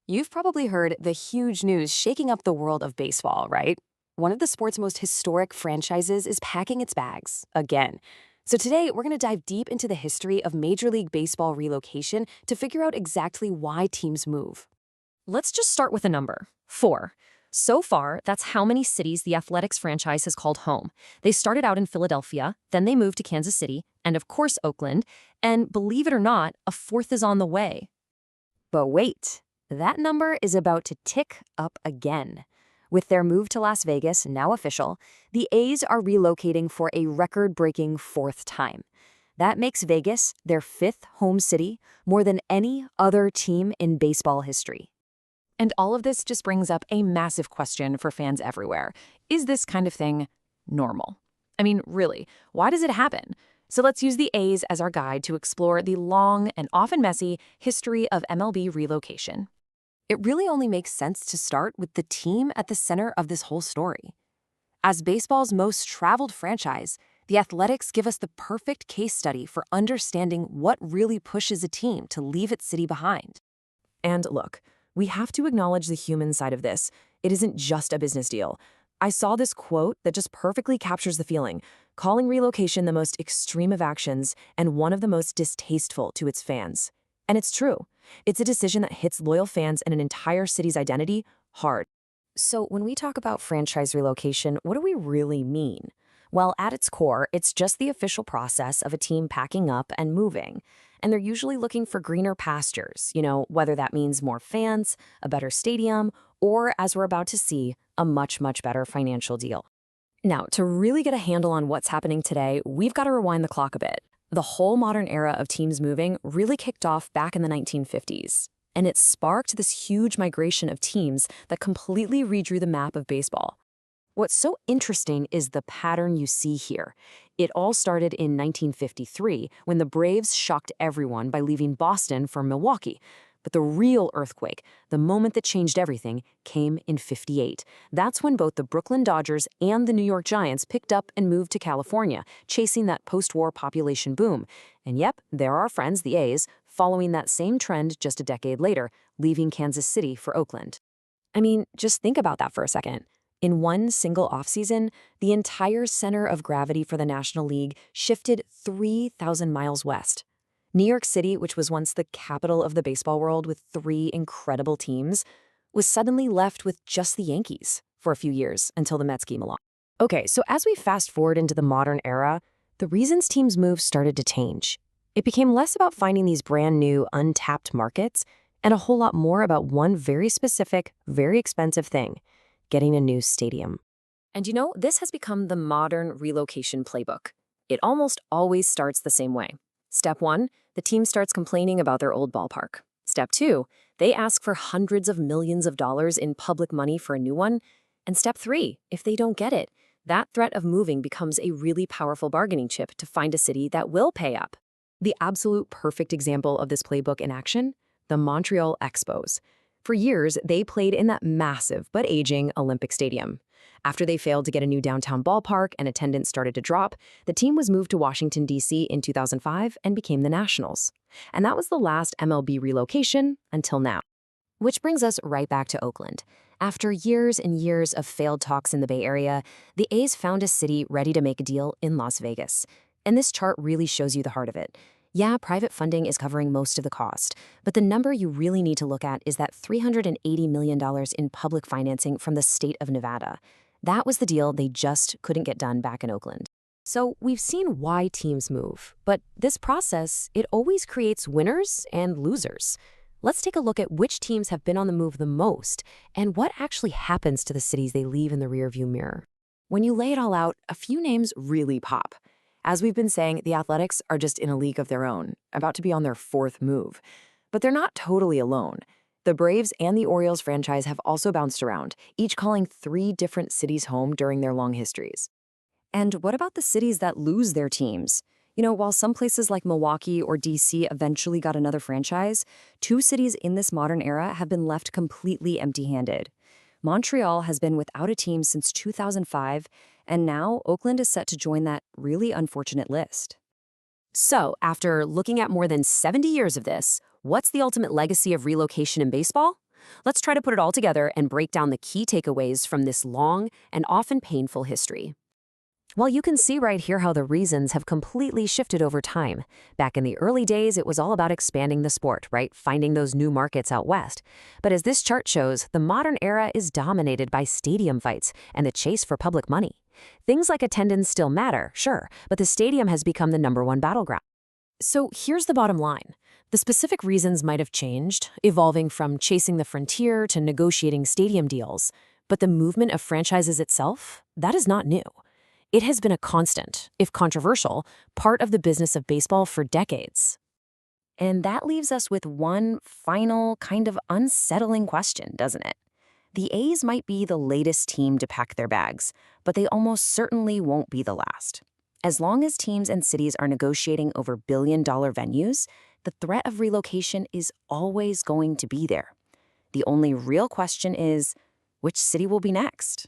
You've probably heard the huge news shaking up the world of baseball, right? One of the sport's most historic franchises is packing its bags again. So today, we're going to dive deep into the history of Major League Baseball relocation to figure out exactly why teams move. Let's just start with a number 4. So far, that's how many cities the Athletics franchise has called home. They started out in Philadelphia, then they moved to Kansas City, and of course, Oakland. And believe it or not, a fourth is on the way. But wait, that number is about to tick up again. With their move to Las Vegas now official, the A's are relocating for a record-breaking fourth time. That makes Vegas their fifth home city, more than any other team in baseball history. And all of this just brings up a massive question for fans everywhere. Is this kind of thing normal? I mean, really, why does it happen? So let's use the A's as our guide to explore the long and often messy history of MLB relocation. It really only makes sense to start with the team at the center of this whole story. As baseball's most traveled franchise, the Athletics give us the perfect case study for understanding what really pushes a team to leave its city behind. And look, we have to acknowledge the human side of this. It isn't just a business deal. I saw this quote that just perfectly captures the feeling, calling relocation the most extreme of actions and one of the most distasteful to its fans. And it's true. It's a decision that hits loyal fans and an entire city's identity hard. So when we talk about franchise relocation, what do we really mean? Well, at its core, it's just the official process of a team packing up and moving. And they're usually looking for greener pastures, whether that means more fans, a better stadium, or, as we're about to see, a much, much better financial deal. Now, to really get a handle on what's happening today, we've got to rewind the clock a bit. The whole modern era of teams moving really kicked off back in the 1950s. And it sparked this huge migration of teams that completely redrew the map of baseball. What's so interesting is the pattern you see here. It all started in 1953 when the Braves shocked everyone by leaving Boston for Milwaukee. But the real earthquake, the moment that changed everything, came in '58. That's when both the Brooklyn Dodgers and the New York Giants picked up and moved to California, chasing that post-war population boom. And yep, they're our friends, the A's, following that same trend just a decade later, leaving Kansas City for Oakland. I mean, just think about that for a second. In one single offseason, the entire center of gravity for the National League shifted 3,000 miles west. New York City, which was once the capital of the baseball world with 3 incredible teams, was suddenly left with just the Yankees for a few years until the Mets came along. Okay, so as we fast forward into the modern era, the reasons teams move started to change. It became less about finding these brand new, untapped markets and a whole lot more about one very specific, very expensive thing: getting a new stadium. And this has become the modern relocation playbook. It almost always starts the same way. Step 1, the team starts complaining about their old ballpark. Step 2, they ask for hundreds of millions of dollars in public money for a new one. And step 3, if they don't get it, that threat of moving becomes a really powerful bargaining chip to find a city that will pay up. The absolute perfect example of this playbook in action: the Montreal Expos. For years, they played in that massive but aging Olympic Stadium. After they failed to get a new downtown ballpark and attendance started to drop, the team was moved to Washington, D.C. in 2005 and became the Nationals. And that was the last MLB relocation until now. Which brings us right back to Oakland. After years and years of failed talks in the Bay Area, the A's found a city ready to make a deal in Las Vegas. And this chart really shows you the heart of it. Yeah, private funding is covering most of the cost, but the number you really need to look at is that $380 million in public financing from the state of Nevada. That was the deal they just couldn't get done back in Oakland. So we've seen why teams move, but this process, it always creates winners and losers. Let's take a look at which teams have been on the move the most and what actually happens to the cities they leave in the rearview mirror. When you lay it all out, a few names really pop. As we've been saying, the Athletics are just in a league of their own, about to be on their 4th move. But they're not totally alone. The Braves and the Orioles franchise have also bounced around, each calling 3 different cities home during their long histories. And what about the cities that lose their teams? While some places like Milwaukee or D.C. eventually got another franchise, 2 cities in this modern era have been left completely empty-handed. Montreal has been without a team since 2005, and now Oakland is set to join that really unfortunate list. So, after looking at more than 70 years of this, what's the ultimate legacy of relocation in baseball? Let's try to put it all together and break down the key takeaways from this long and often painful history. Well, you can see right here how the reasons have completely shifted over time. Back in the early days, it was all about expanding the sport, right? Finding those new markets out west. But as this chart shows, the modern era is dominated by stadium fights and the chase for public money. Things like attendance still matter, sure, but the stadium has become the #1 battleground. So here's the bottom line. The specific reasons might have changed, evolving from chasing the frontier to negotiating stadium deals. But the movement of franchises itself, that is not new. It has been a constant, if controversial, part of the business of baseball for decades. And that leaves us with one final, kind of unsettling question, doesn't it? The A's might be the latest team to pack their bags, but they almost certainly won't be the last. As long as teams and cities are negotiating over billion-dollar venues, the threat of relocation is always going to be there. The only real question is, which city will be next?